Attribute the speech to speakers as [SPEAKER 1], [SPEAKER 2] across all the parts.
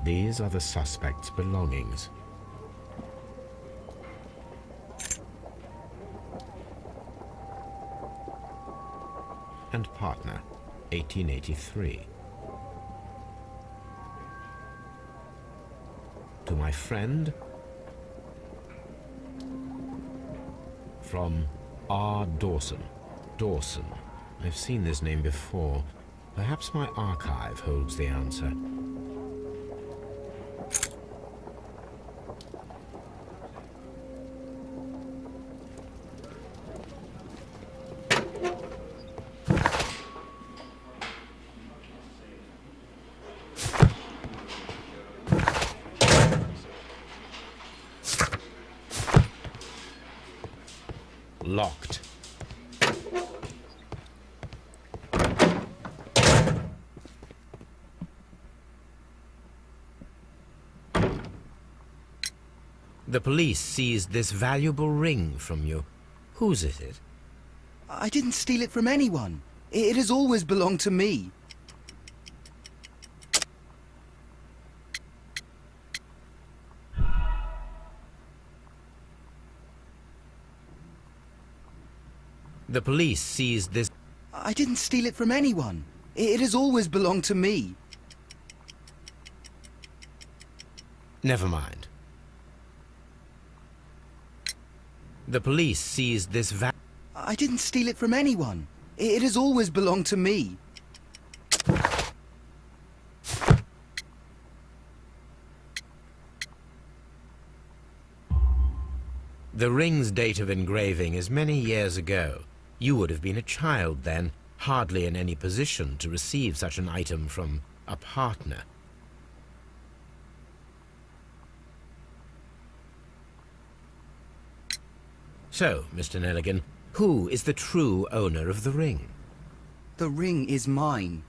[SPEAKER 1] These are the suspect's belongings. And partner, 1883. To my friend, from R. Dawson. Dawson. I've seen this name before. Perhaps my archive holds the answer. Locked. The police seized this valuable ring from you. Whose is it?
[SPEAKER 2] I didn't steal it from anyone. It has always belonged to me.
[SPEAKER 1] The police seized this...
[SPEAKER 2] I didn't steal it from anyone. It has always belonged to me.
[SPEAKER 1] Never mind. The police seized this
[SPEAKER 2] I didn't steal it from anyone. It has always belonged to me.
[SPEAKER 1] The ring's date of engraving is many years ago. You would have been a child then, hardly in any position to receive such an item from a partner. So, Mr. Neligan, who is the true owner of the ring?
[SPEAKER 2] The ring is mine.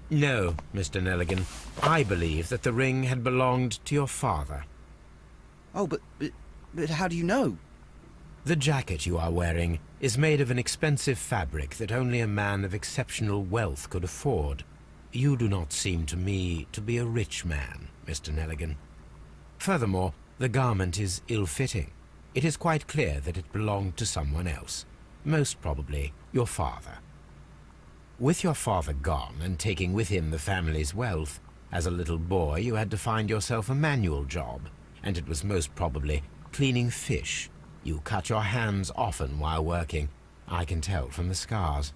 [SPEAKER 1] No, Mr. Neligan. I believe that the ring had belonged to your father.
[SPEAKER 2] Oh, but how do you know?
[SPEAKER 1] The jacket you are wearing is made of an expensive fabric that only a man of exceptional wealth could afford. You do not seem to me to be a rich man, Mr. Neligan. Furthermore, the garment is ill-fitting. It is quite clear that it belonged to someone else, most probably your father. With your father gone and taking with him the family's wealth, as a little boy you had to find yourself a manual job, and it was most probably cleaning fish. You cut your hands often while working. I can tell from the scars.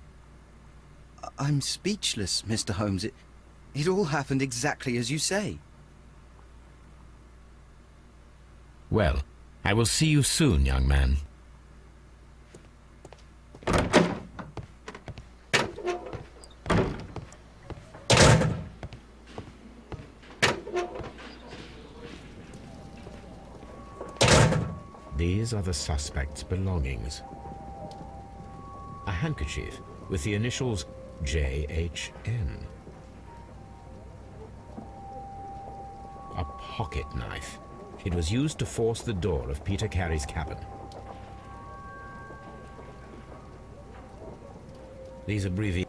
[SPEAKER 2] I'm speechless, Mr. Holmes. It all happened exactly as you say.
[SPEAKER 1] Well, I will see you soon, young man. These are the suspect's belongings. A handkerchief with the initials JHN. A pocket knife. It was used to force the door of Peter Carey's cabin. These abbreviations.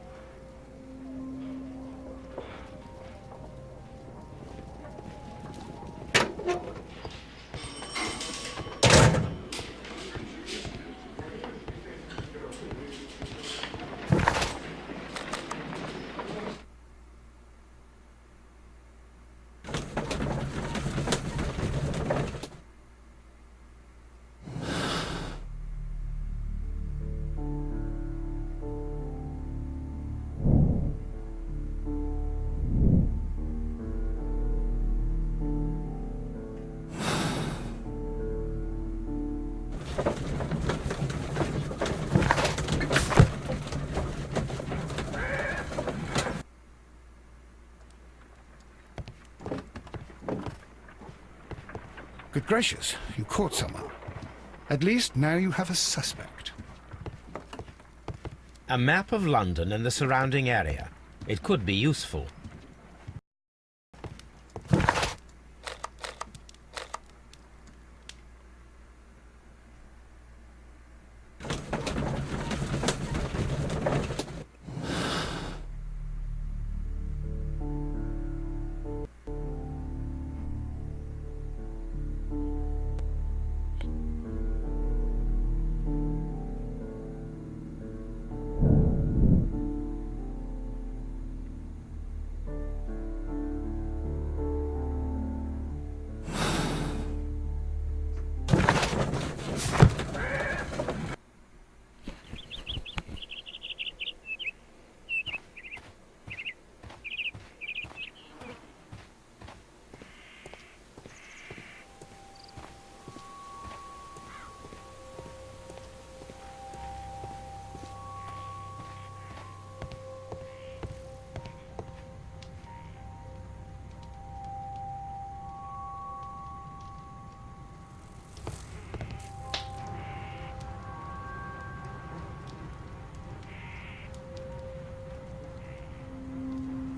[SPEAKER 3] Good gracious, you caught someone. At least now you have a suspect.
[SPEAKER 1] A map of London and the surrounding area. It could be useful.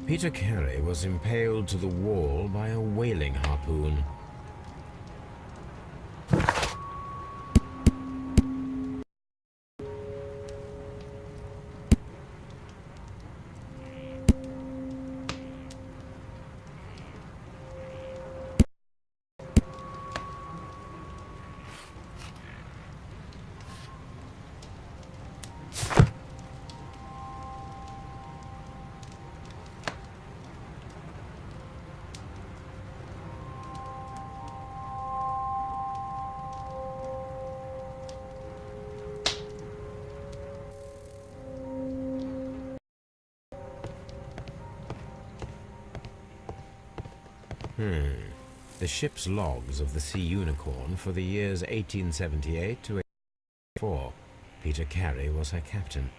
[SPEAKER 1] Peter Carey was impaled to the wall by a whaling harpoon. The ship's logs of the Sea Unicorn for the years 1878 to 1884. Peter Carey was her captain.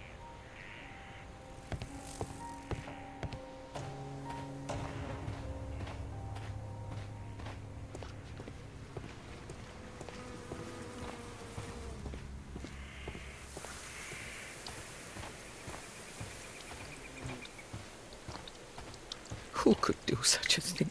[SPEAKER 2] Who could do such a thing?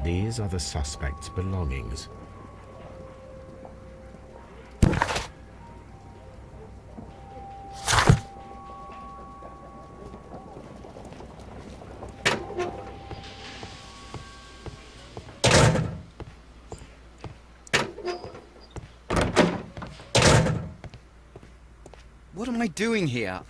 [SPEAKER 1] These are the suspect's belongings.
[SPEAKER 2] What am I doing here?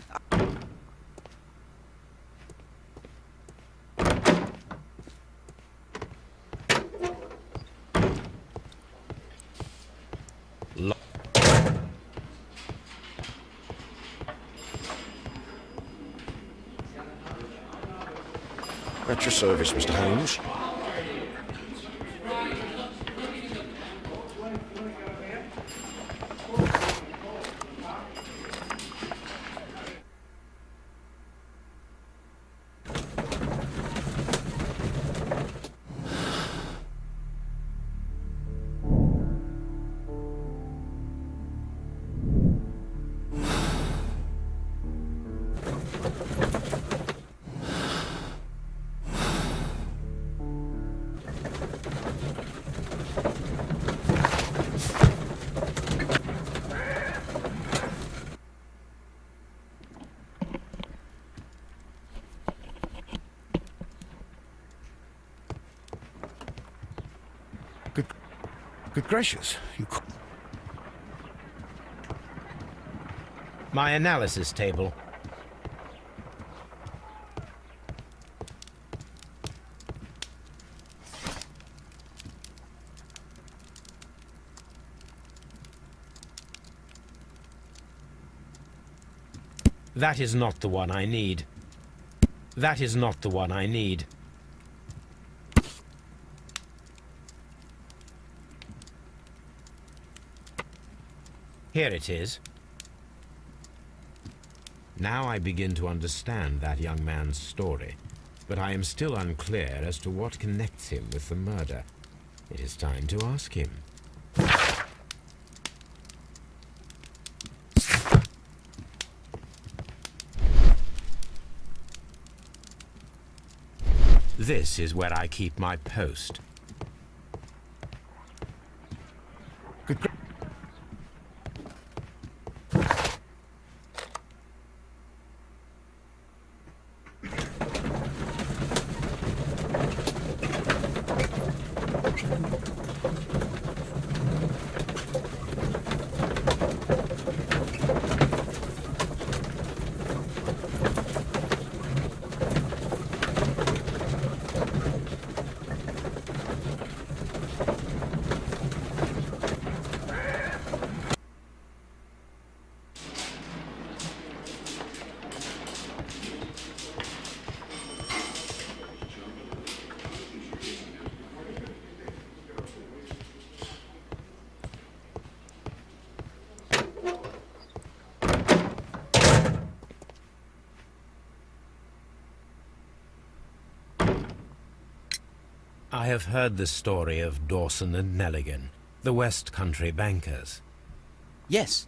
[SPEAKER 4] At your service, Mr. Holmes.
[SPEAKER 3] Good gracious,
[SPEAKER 1] My analysis table. That is not the one I need. That is not the one I need. Here it is. Now I begin to understand that young man's story. but I am still unclear as to what connects him with the murder. It is time to ask him. This is where I keep my post.
[SPEAKER 3] Good.
[SPEAKER 1] I have heard the story of Dawson and Neligan, the West Country bankers.
[SPEAKER 2] Yes,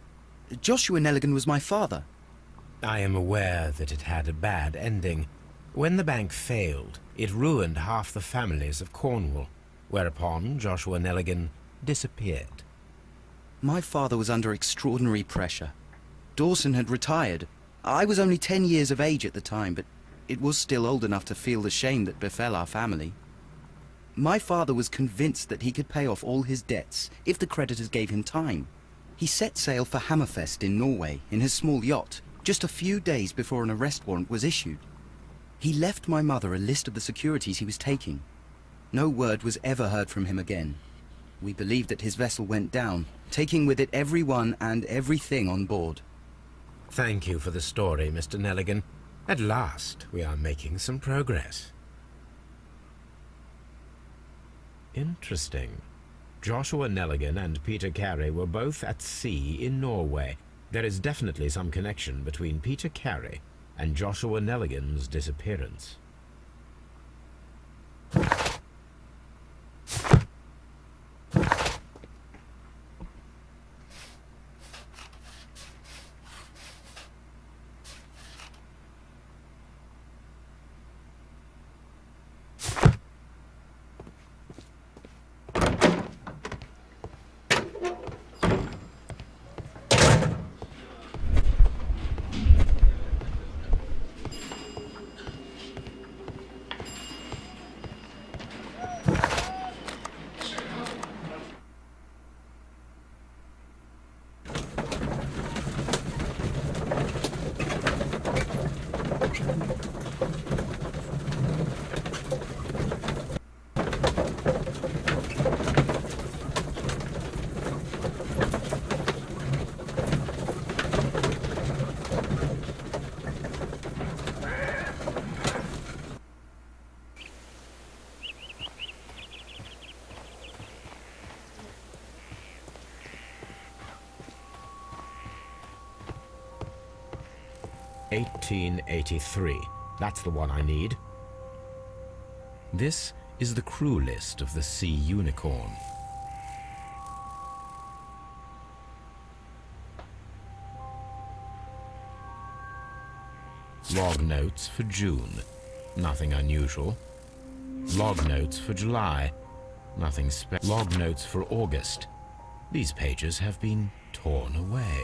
[SPEAKER 2] Joshua Neligan was my father.
[SPEAKER 1] I am aware that it had a bad ending. When the bank failed, it ruined half the families of Cornwall, whereupon Joshua Neligan disappeared.
[SPEAKER 2] My father was under extraordinary pressure. Dawson had retired. I was only 10 years of age at the time, but it was still old enough to feel the shame that befell our family. My father was convinced that he could pay off all his debts if the creditors gave him time. He set sail for Hammerfest in Norway in his small yacht just a few days before an arrest warrant was issued. He left my mother a list of the securities he was taking. No word was ever heard from him again. We believe that his vessel went down, taking with it everyone and everything on board.
[SPEAKER 1] Thank you for the story, Mr. Neligan. At last, we are making some progress. Interesting. Joshua Neligan and Peter Carey were both at sea in Norway. There is definitely some connection between Peter Carey and Joshua Neligan's disappearance. (1883). That's the one I need. This is the crew list of the Sea Unicorn. Log notes for June. Nothing unusual. Log notes for July. Nothing special. Log notes for August. These pages have been torn away.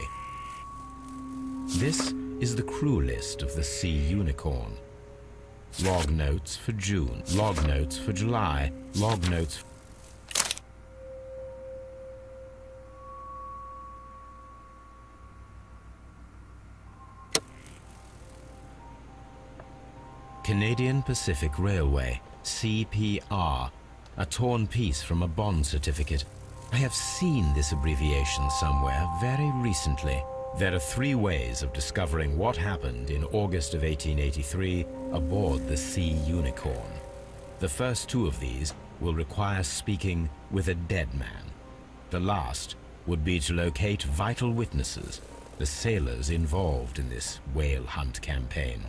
[SPEAKER 1] This is the crew list of the Sea Unicorn. Log notes for June. Log notes for July. Log notes. Canadian Pacific Railway, CPR, a torn piece from a bond certificate. I have seen this abbreviation somewhere very recently. There are 3 ways of discovering what happened in August of 1883 aboard the Sea Unicorn. The first 2 of these will require speaking with a dead man. The last would be to locate vital witnesses, the sailors involved in this whale hunt campaign.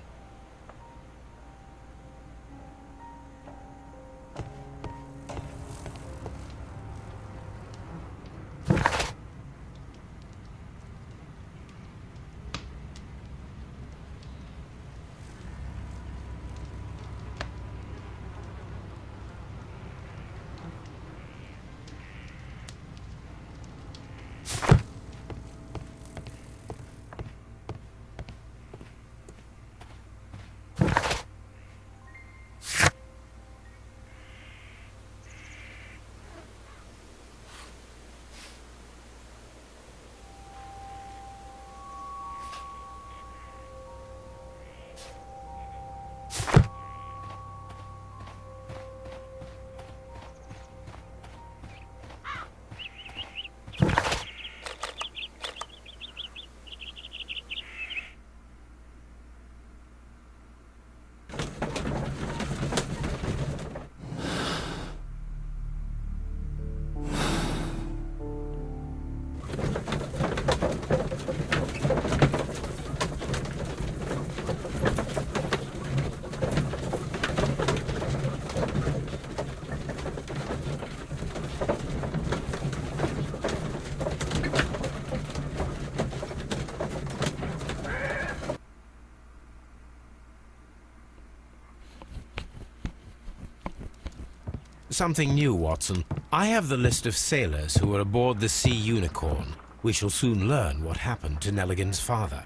[SPEAKER 1] Something new, Watson. I have the list of sailors who were aboard the Sea Unicorn. We shall soon learn what happened to Neligan's father.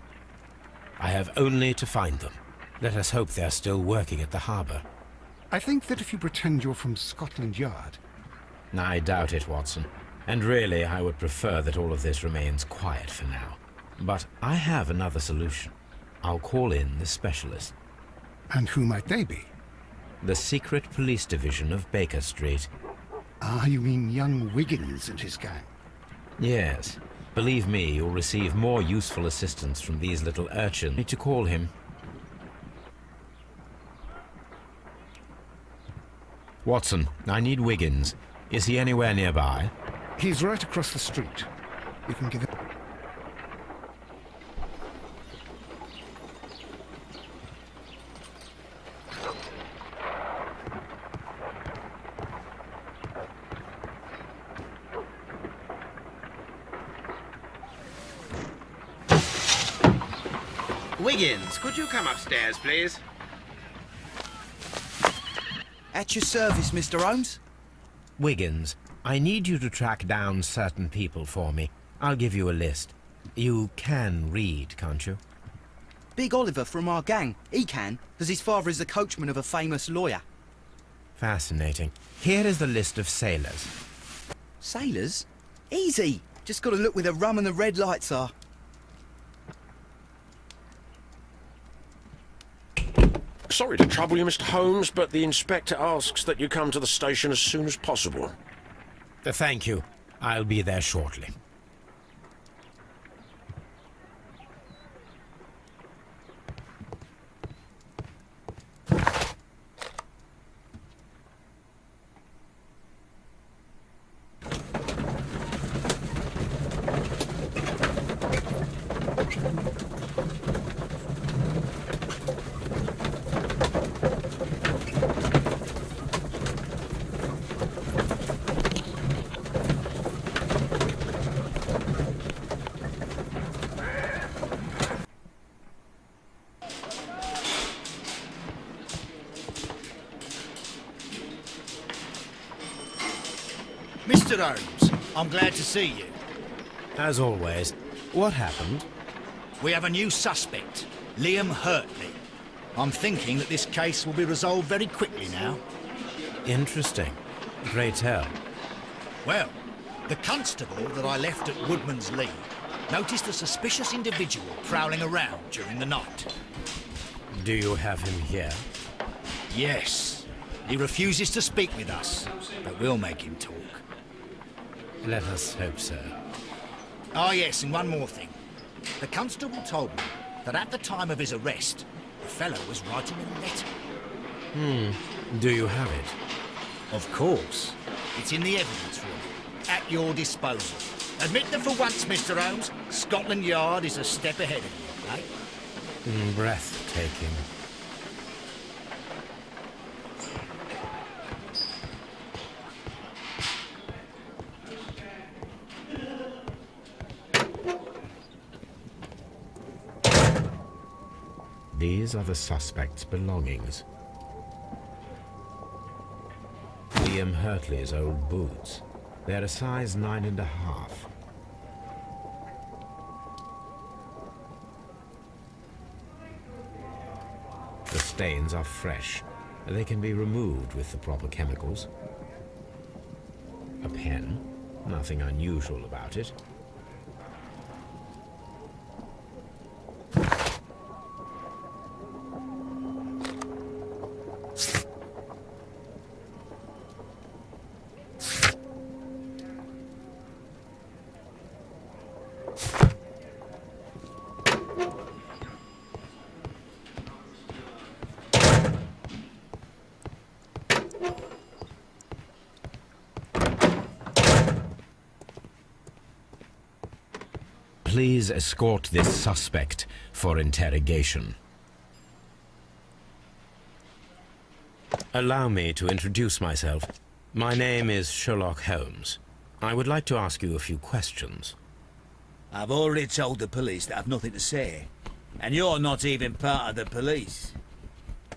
[SPEAKER 1] I have only to find them. Let us hope they're still working at the harbour.
[SPEAKER 3] I think that if you pretend you're from Scotland Yard...
[SPEAKER 1] I doubt it, Watson. And really, I would prefer that all of this remains quiet for now. But I have another solution. I'll call in the specialist.
[SPEAKER 3] And who might they be?
[SPEAKER 1] The secret police division of Baker Street.
[SPEAKER 3] Ah, you mean young Wiggins and his gang?
[SPEAKER 1] Yes. Believe me, you'll receive more useful assistance from these little urchins. Need to call him. Watson, I need Wiggins. Is he anywhere nearby?
[SPEAKER 3] He's right across the street. You can give it...
[SPEAKER 1] Wiggins, could you come upstairs, please?
[SPEAKER 2] At your service, Mr. Holmes.
[SPEAKER 1] Wiggins, I need you to track down certain people for me. I'll give you a list. You can read, can't you?
[SPEAKER 2] Big Oliver from our gang. He can, because his father is the coachman of a famous lawyer.
[SPEAKER 1] Fascinating. Here is the list of sailors.
[SPEAKER 2] Sailors? Easy. Just got to look where the rum and the red lights are.
[SPEAKER 4] Sorry to trouble you, Mr. Holmes, but the inspector asks that you come to the station as soon as possible.
[SPEAKER 1] Thank you. I'll be there shortly.
[SPEAKER 5] Mr. Holmes, I'm glad to see you.
[SPEAKER 1] As always. What happened?
[SPEAKER 5] We have a new suspect, Liam Hurtley. I'm thinking that this case will be resolved very quickly now.
[SPEAKER 1] Interesting. Pray tell.
[SPEAKER 5] Well, the constable that I left at Woodman's Lee noticed a suspicious individual prowling around during the night.
[SPEAKER 1] Do you have him here?
[SPEAKER 5] Yes. He refuses to speak with us, but we'll make him talk.
[SPEAKER 1] Let us hope so.
[SPEAKER 5] Oh yes, and one more thing. The constable told me that at the time of his arrest, the fellow was writing a letter.
[SPEAKER 1] Do you have it?
[SPEAKER 5] Of course. It's in the evidence room, at your disposal. Admit that for once, Mr. Holmes, Scotland Yard is a step ahead of you, eh?
[SPEAKER 1] Breathtaking. These are the suspect's belongings. Liam Hurtley's old boots. They're a size 9.5. The stains are fresh. They can be removed with the proper chemicals. A pen. Nothing unusual about it. Please escort this suspect for interrogation. Allow me to introduce myself. My name is Sherlock Holmes. I would like to ask you a few questions.
[SPEAKER 6] I've already told the police that I've nothing to say. And you're not even part of the police.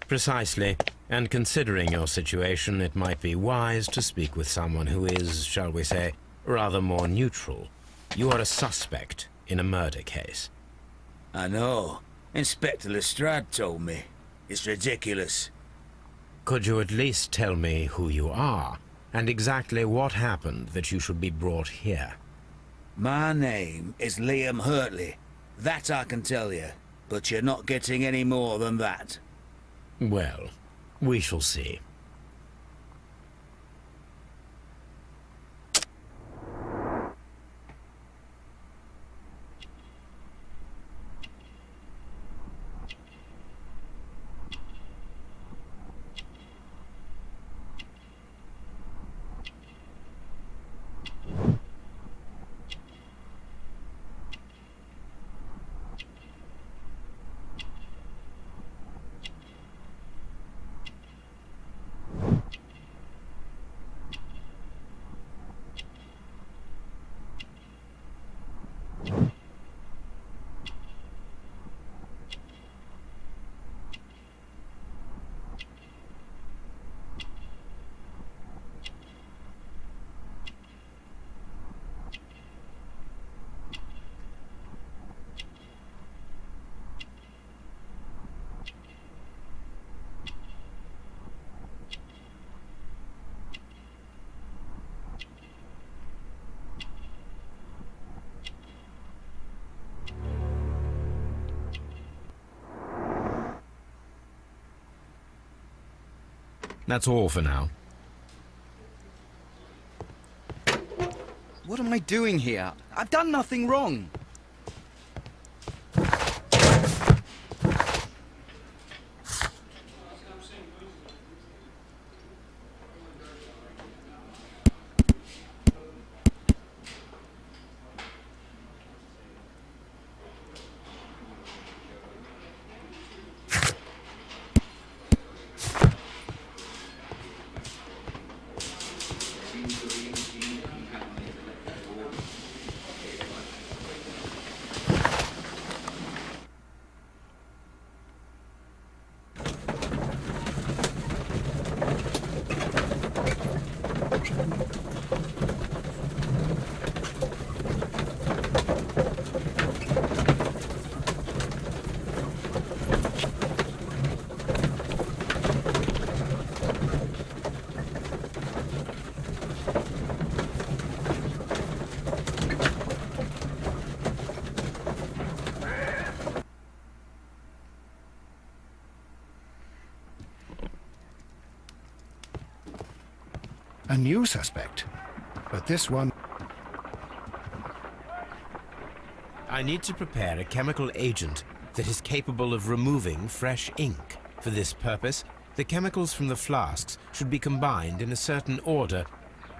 [SPEAKER 1] Precisely. And considering your situation, it might be wise to speak with someone who is, shall we say, rather more neutral. You are a suspect in a murder case.
[SPEAKER 6] I know. Inspector Lestrade told me. It's ridiculous.
[SPEAKER 1] Could you at least tell me who you are, and exactly what happened that you should be brought here?
[SPEAKER 6] My name is Liam Hurtley. That I can tell you. But you're not getting any more than that.
[SPEAKER 1] Well, we shall see. That's all for now.
[SPEAKER 2] What am I doing here? I've done nothing wrong.
[SPEAKER 3] A new suspect. But this one...
[SPEAKER 1] I need to prepare a chemical agent that is capable of removing fresh ink. For this purpose, the chemicals from the flasks should be combined in a certain order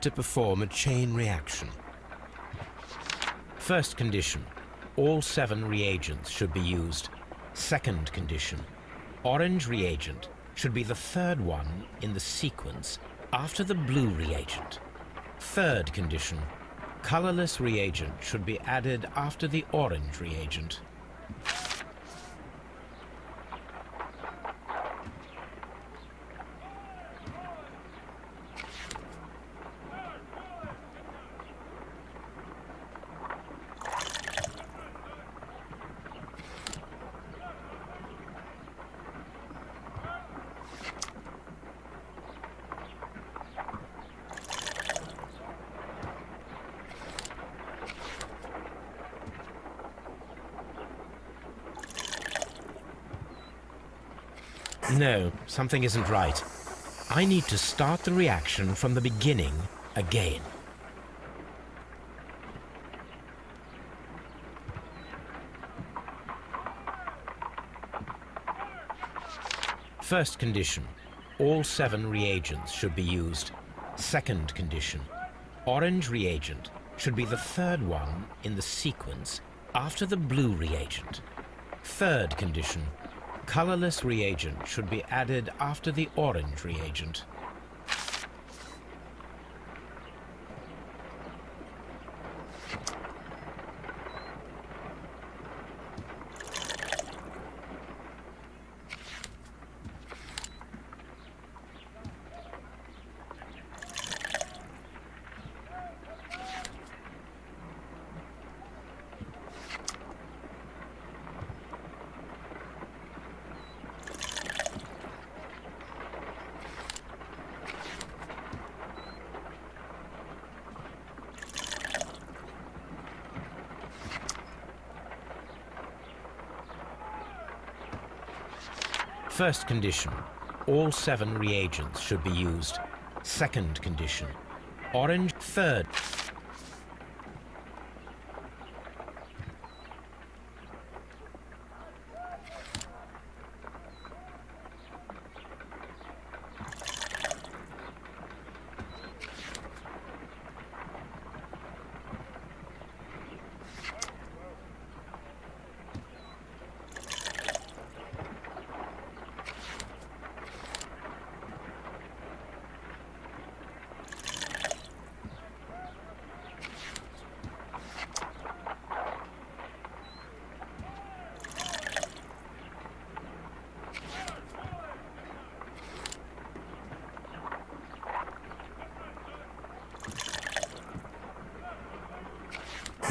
[SPEAKER 1] to perform a chain reaction. First condition, all 7 reagents should be used. Second condition, orange reagent should be the third one in the sequence after the blue reagent. Third condition, colorless reagent should be added after the orange reagent. No, something isn't right. I need to start the reaction from the beginning again. First condition, all 7 reagents should be used. Second condition, orange reagent should be the third one in the sequence after the blue reagent. Third condition, colorless reagent should be added after the orange reagent. First condition, all 7 reagents should be used. Second condition, orange. Third.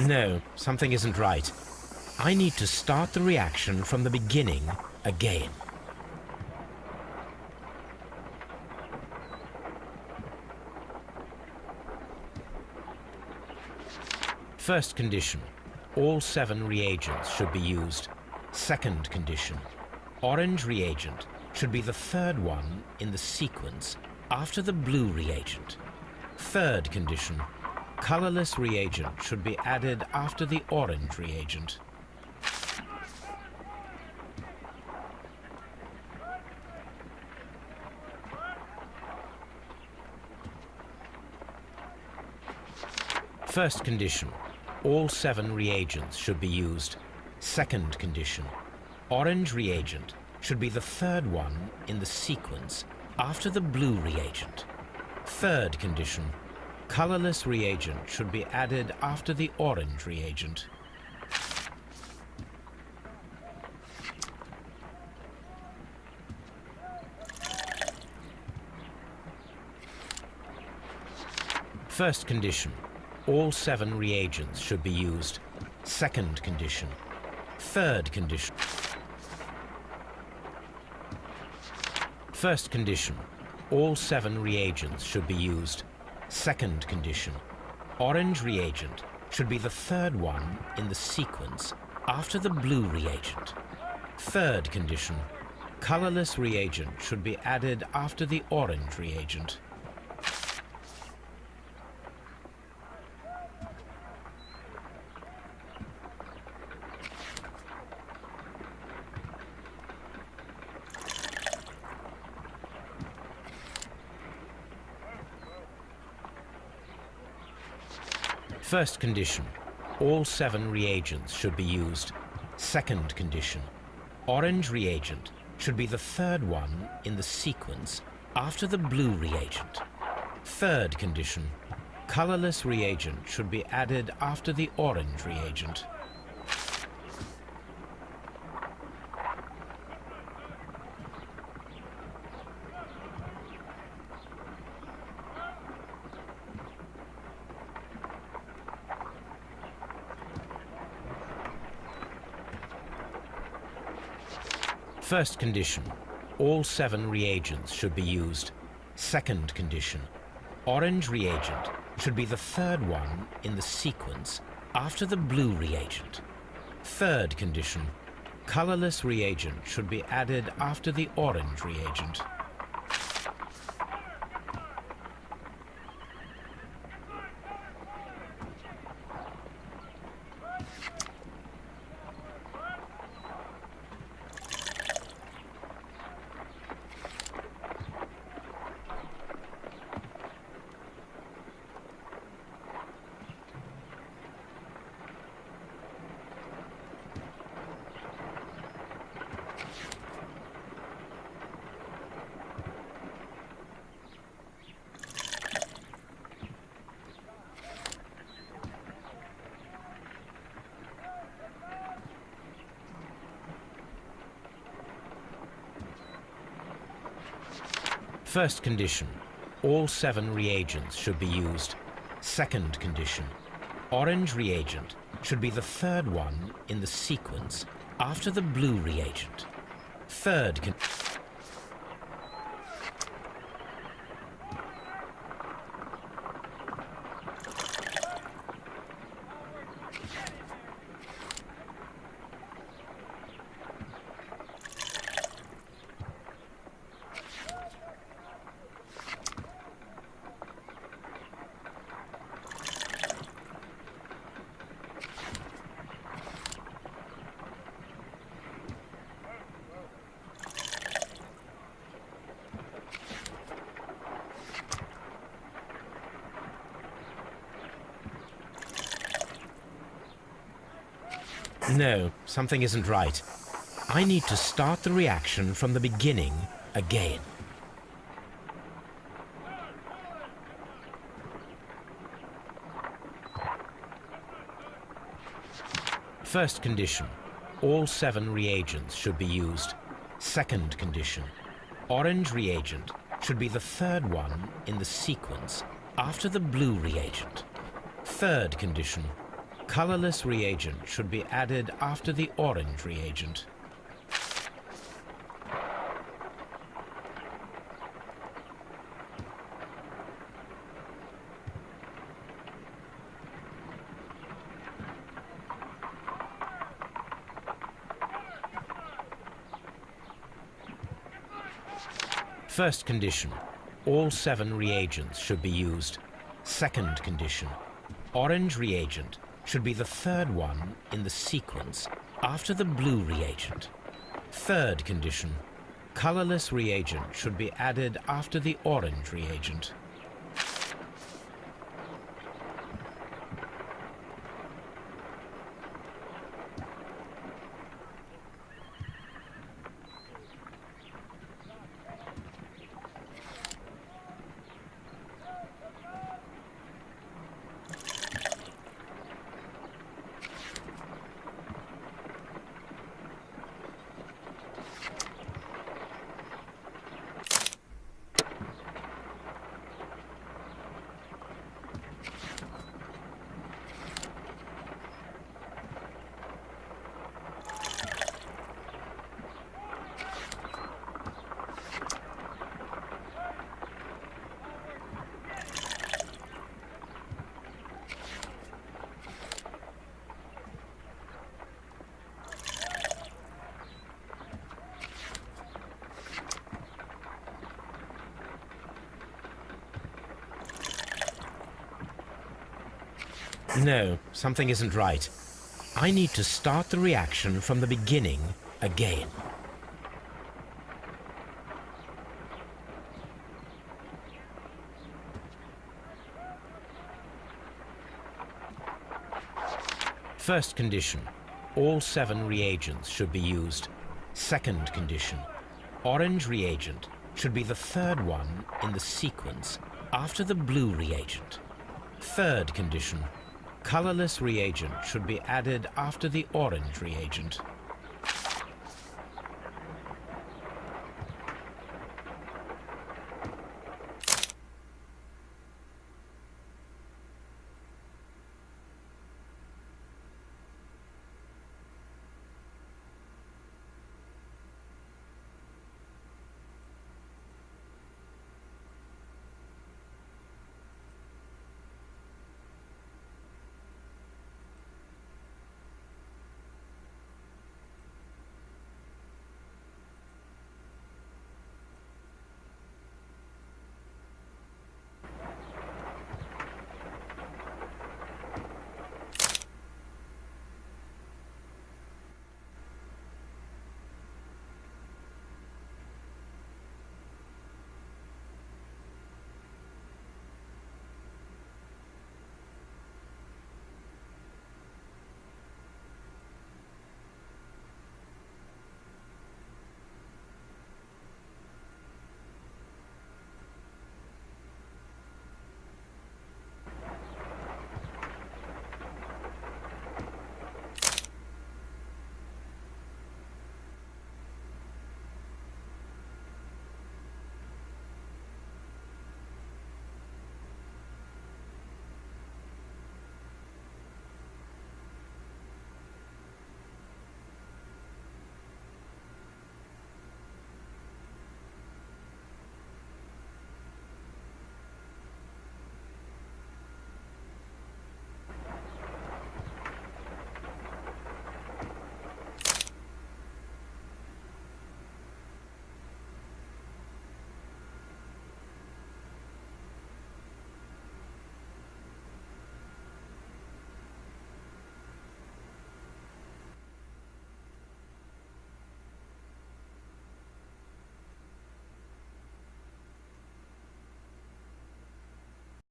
[SPEAKER 1] No, something isn't right. I need to start the reaction from the beginning again. First condition, all 7 reagents should be used. Second condition, orange reagent should be the third one in the sequence after the blue reagent. Third condition, colorless reagent should be added after the orange reagent. First condition, all 7 reagents should be used. Second condition, orange reagent should be the third one in the sequence after the blue reagent. Third condition, colorless reagent should be added after the orange reagent. First condition, all 7 reagents should be used. Second condition. Third condition. First condition, all 7 reagents should be used. Second condition, orange reagent should be the third one in the sequence after the blue reagent. Third condition, colorless reagent should be added after the orange reagent. First condition, all 7 reagents should be used. Second condition, orange reagent should be the third one in the sequence after the blue reagent. Third condition, colorless reagent should be added after the orange reagent. First condition, all 7 reagents should be used. Second condition, orange reagent should be the third one in the sequence after the blue reagent. Third condition, colorless reagent should be added after the orange reagent. First condition, all 7 reagents should be used. Second condition, orange reagent should be the third one in the sequence after the blue reagent. Third No, something isn't right. I need to start the reaction from the beginning again. First condition. All 7 reagents should be used. Second condition. Orange reagent should be the third one in the sequence after the blue reagent. Third condition. Colorless reagent should be added after the orange reagent. First condition. All 7 reagents should be used. Second condition. Orange reagent should be the third one in the sequence after the blue reagent. Third condition. Colorless reagent should be added after the orange reagent. No, something isn't right. I need to start the reaction from the beginning again. First condition. All 7 reagents should be used. Second condition. Orange reagent should be the third one in the sequence after the blue reagent. Third condition. Colorless reagent should be added after the orange reagent.